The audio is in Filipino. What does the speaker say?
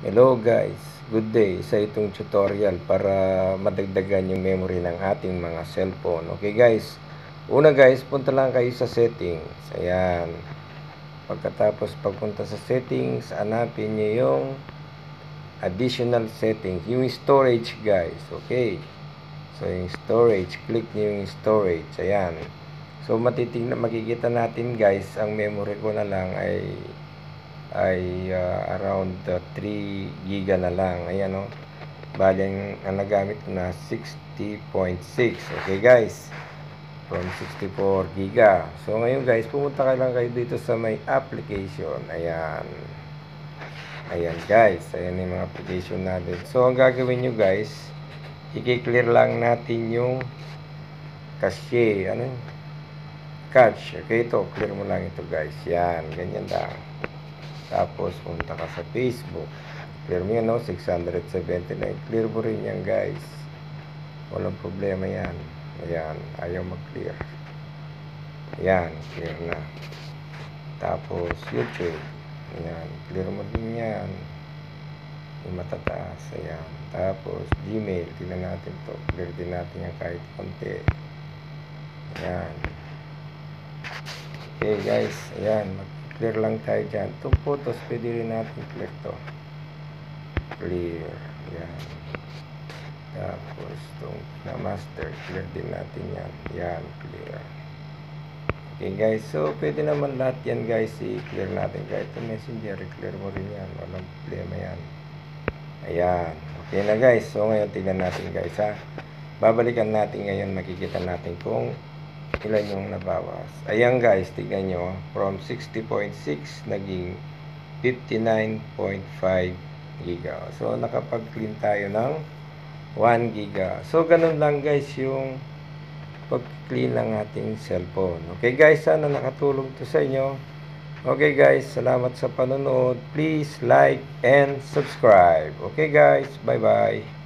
Hello guys, good day sa itong tutorial para madagdagan yung memory ng ating mga cellphone. Okay guys, una guys, punta lang kayo sa settings. Ayan. Pagkatapos pagpunta sa settings, hanapin nyo yung additional settings, yung storage guys. Okay. So yung storage, click nyo yung storage. Ayan. So makikita natin guys, ang memory ko na lang ay around 3 giga na lang. Ayan o. Bali ang nagamit ko na 60.6. Okay guys. From 64 giga. So ngayon guys, pumunta lang kayo dito sa may application. Ayan. Ayan guys. Ayan yung mga application natin. So ang gagawin nyo guys, i-clear lang natin yung cache. Ano yun? Cache. Okay, ito. Clear mo lang ito guys. Yan. Ganyan lang. Tapos, punta ka sa Facebook. Clear mo yan, no? 679. Clear mo rin yan, guys. Walang problema yan. Ayan. Ayaw mag-clear. Ayan. Clear na. Tapos, YouTube. Ayan. Clear mo din yan. Yung matataas. Ayan. Tapos, Gmail. Tingnan natin to. Clear din natin yan kahit konti. Ayan. Okay, guys. Ayan. Clear lang tayo dyan. Itong photos, pwede rin natin clear to. Clear. Yan. Tapos, itong na master, clear din natin yan. Yan, clear. Okay guys, so pwede naman lahat yan guys, i-clear natin. Kahit yung messenger, i-clear mo rin yan. Walang problema yan. Ayan. Okay na guys. So ngayon, tignan natin guys ha. Babalikan natin ngayon, makikita natin kung ilan yung nabawas. Ayan guys, tignan nyo. From 60.6 naging 59.5 giga. So nakapag-clean tayo ng 1 giga. So ganun lang guys yung pag-clean ng ating cellphone. Okay guys, sana nakatulong to sa inyo. Okay guys, salamat sa panonood. Please like and subscribe. Okay guys, bye bye.